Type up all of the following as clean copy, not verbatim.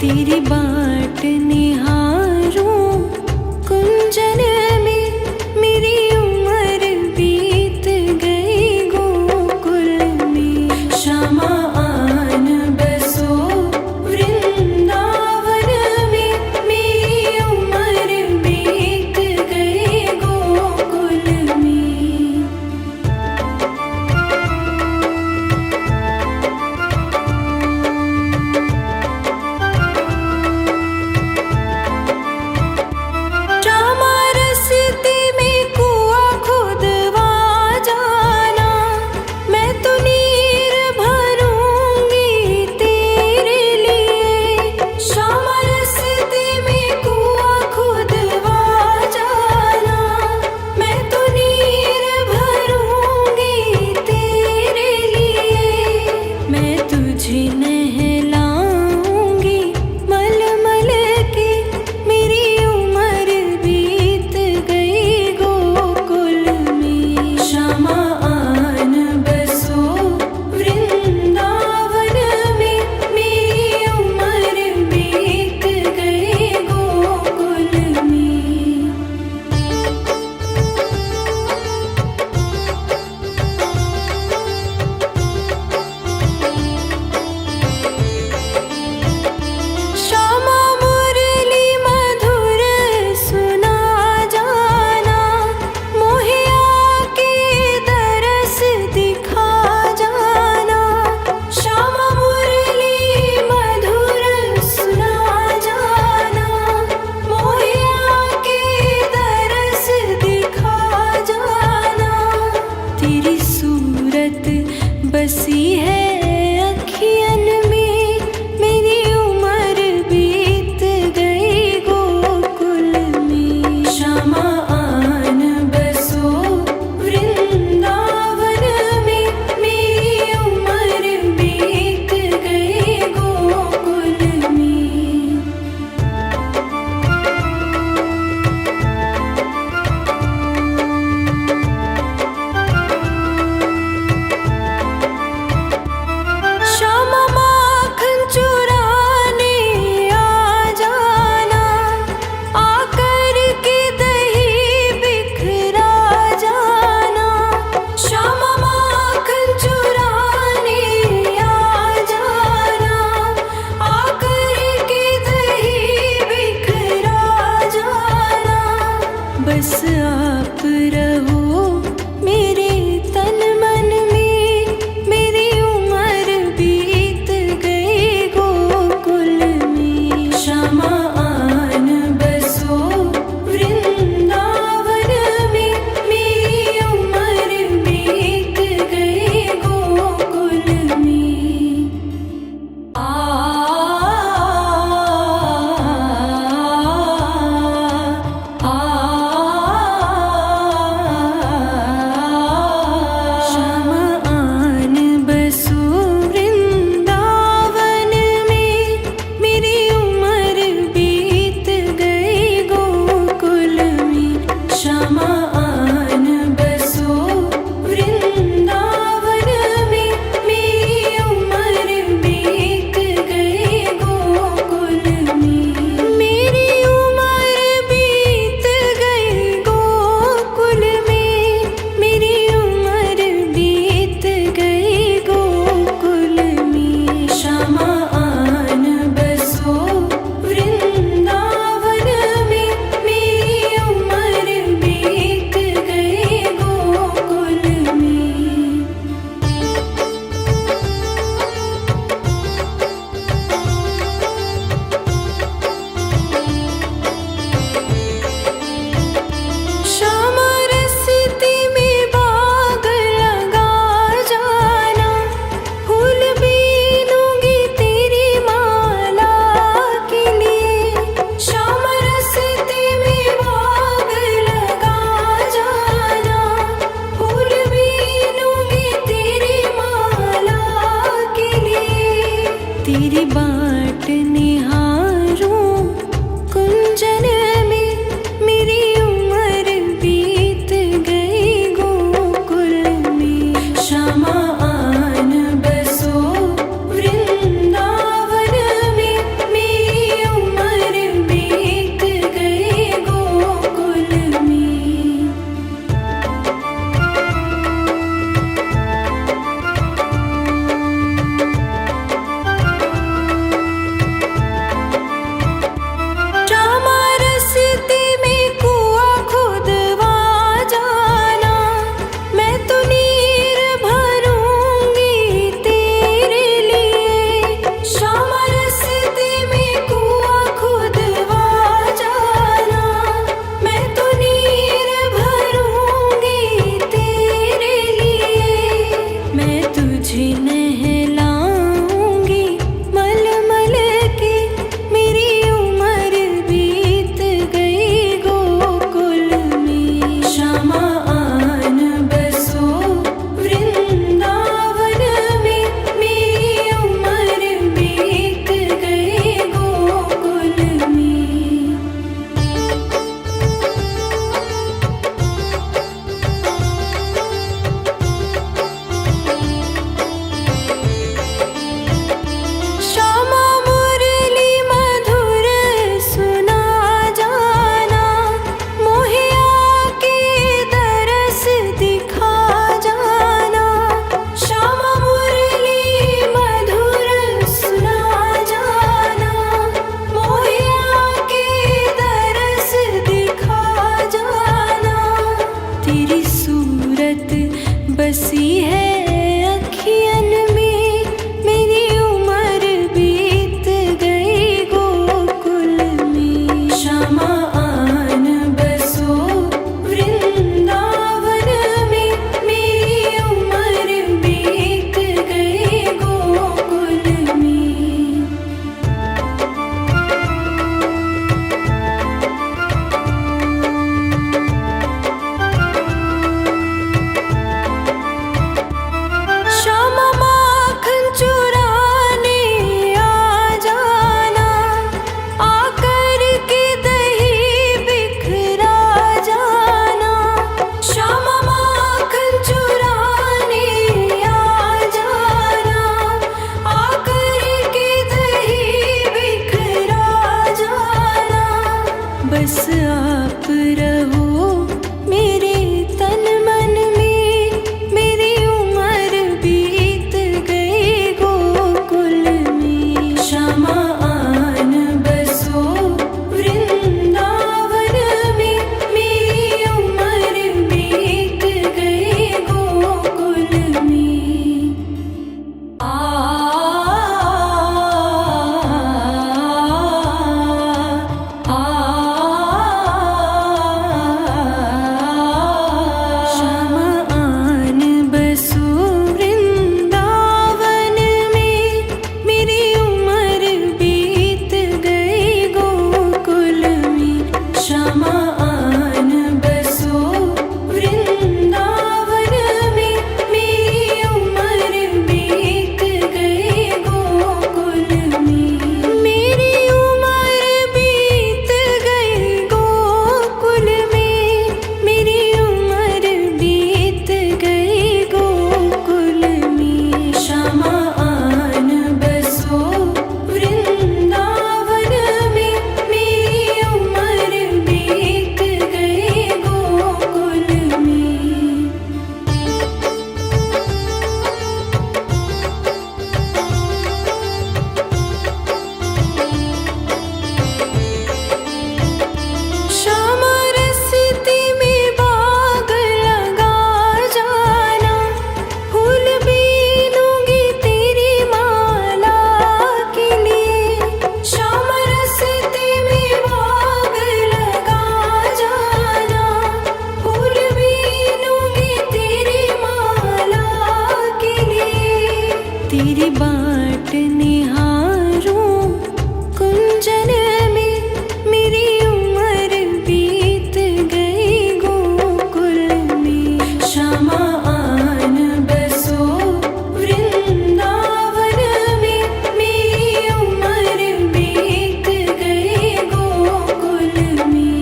तेरी बाट निहारूं कुंजन में, मेरी उम्र बीत गई गोकुल में। श्यामा आन बसो वृंदावन में, मेरी उम्र बीत गई गोकुल में। बस आप रहो मेरे तन मन में। मेरी उम्र बीत गई गोकुल में। श्यामा आन बसो वृंदावन में। मेरी उम्र बीत गई गोकुल में। श्यामा आन बसो वृंदावन में। मेरी उम्र बीत गई गोकुल में। श्यामा आन बसो वृंदावन में। मेरी उम्र बीत गई गोकुल में। मेरी उम्र बीत गई गोकुल में। मेरी उम्र बीत गई गोकुल में। श्यामा आन बसो वृंदावन में। मेरी उम्र बीत गई गोकुल में। श्यामा रस्ते में बाग लगा जाना। फूल बीनूंगी तेरी माला के लिए। श्यामा रस्ते में बाग लगा जाना। फूल बीनूंगी तेरी माला के लिए। तेरी बाट निहारूं कुंजन में। मेरी उम्र बीत गई गोकुल में। श्यामा आन बसो वृंदावन में। मेरी उम्र बीत गई गोकुल में।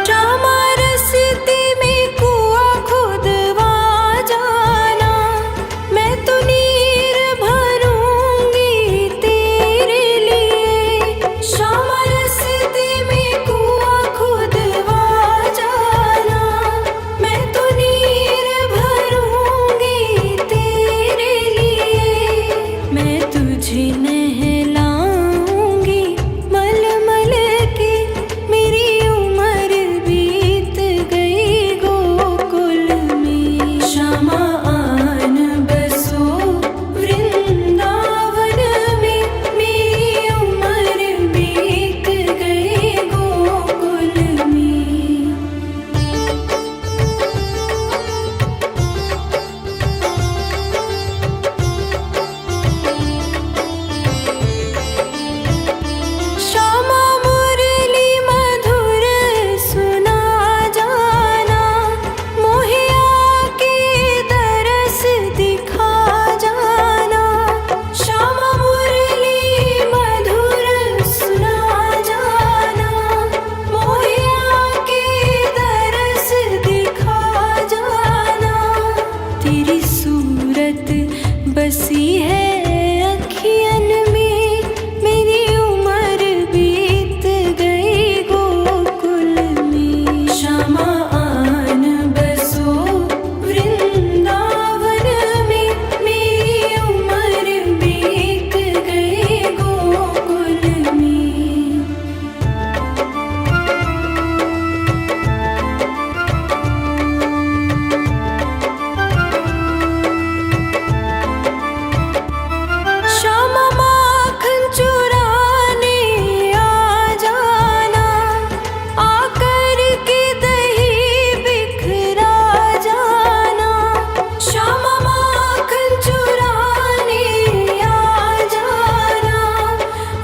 श्यामा रस्ते में कुआं खुदवा जाना। मैं तो नीर भरूंगी तेरे लिए। श्यामा रस्ते में कुआं खुदवा जाना। मैं तो नीर भरूंगी तेरे लिए। मैं तुझे नहलाऊंगी मलमल के। मेरी उम्र बीत गई गोकुल में। श्यामा आन बसो वृंदावन में। मेरी उम्र बीत गई गोकुल में। श्यामा मुरली मधुर सुना जाना। मोहे आके दरस दिखा जाना। श्यामा मुरली मधुर सुना जाना। मोहे आके दरस दिखा जाना। तेरी सूरत बसी है अखियन में। मेरी उम्र बीत गई गोकुल में। श्यामा आन बसो वृंदावन में। मेरी उम्र बीत गई गोकुल में। श्यामा माखन चुराने आ जाना। आकर के दही बिखरा जाना। श्यामा माखन चुराने आ जाना।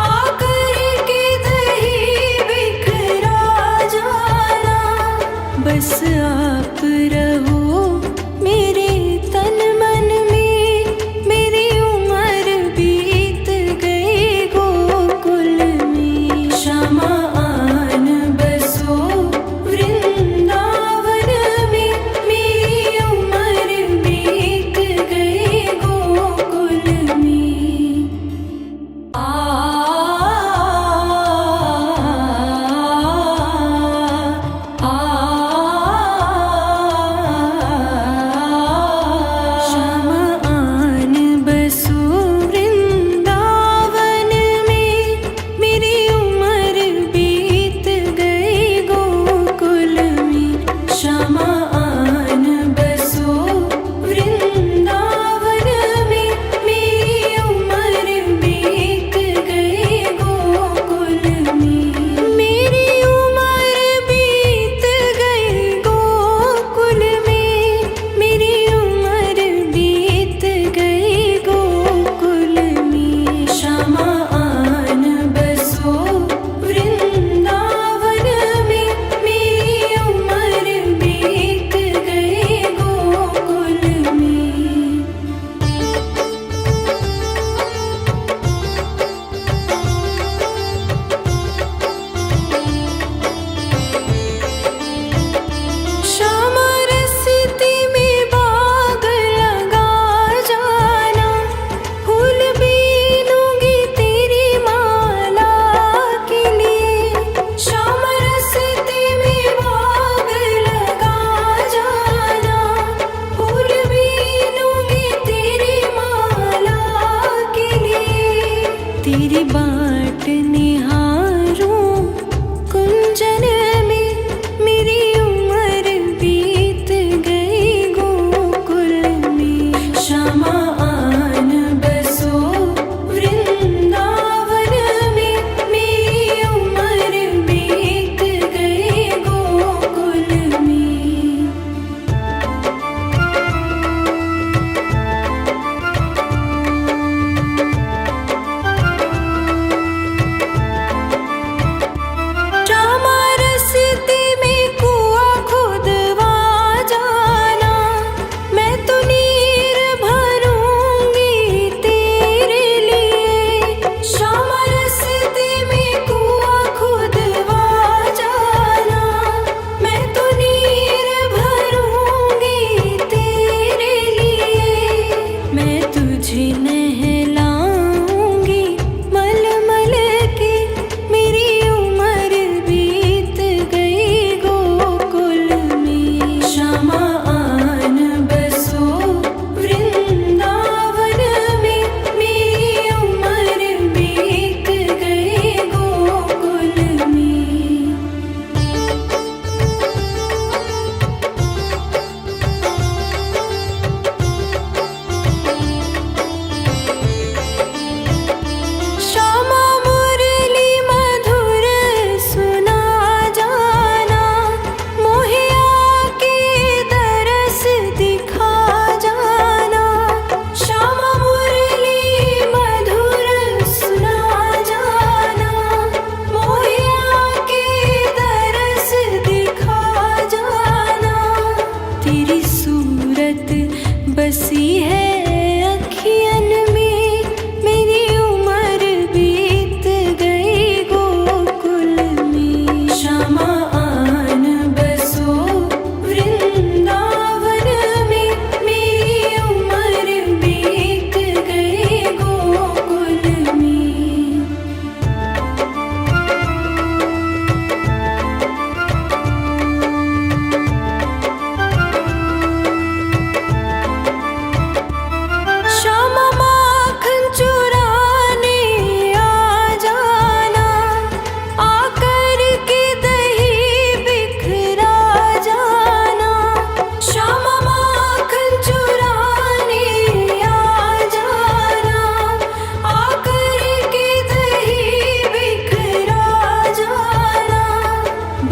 आकर के दही बिखरा जाना। बस आप रहो मेरे तन मन में। मेरी उम्र बीत गई गोकुल में। श्यामा आन बसो वृंदावन में। मेरी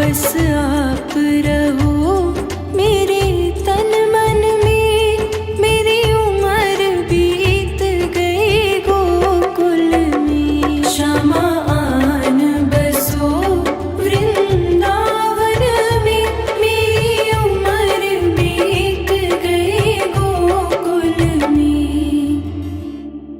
बस आप रहो।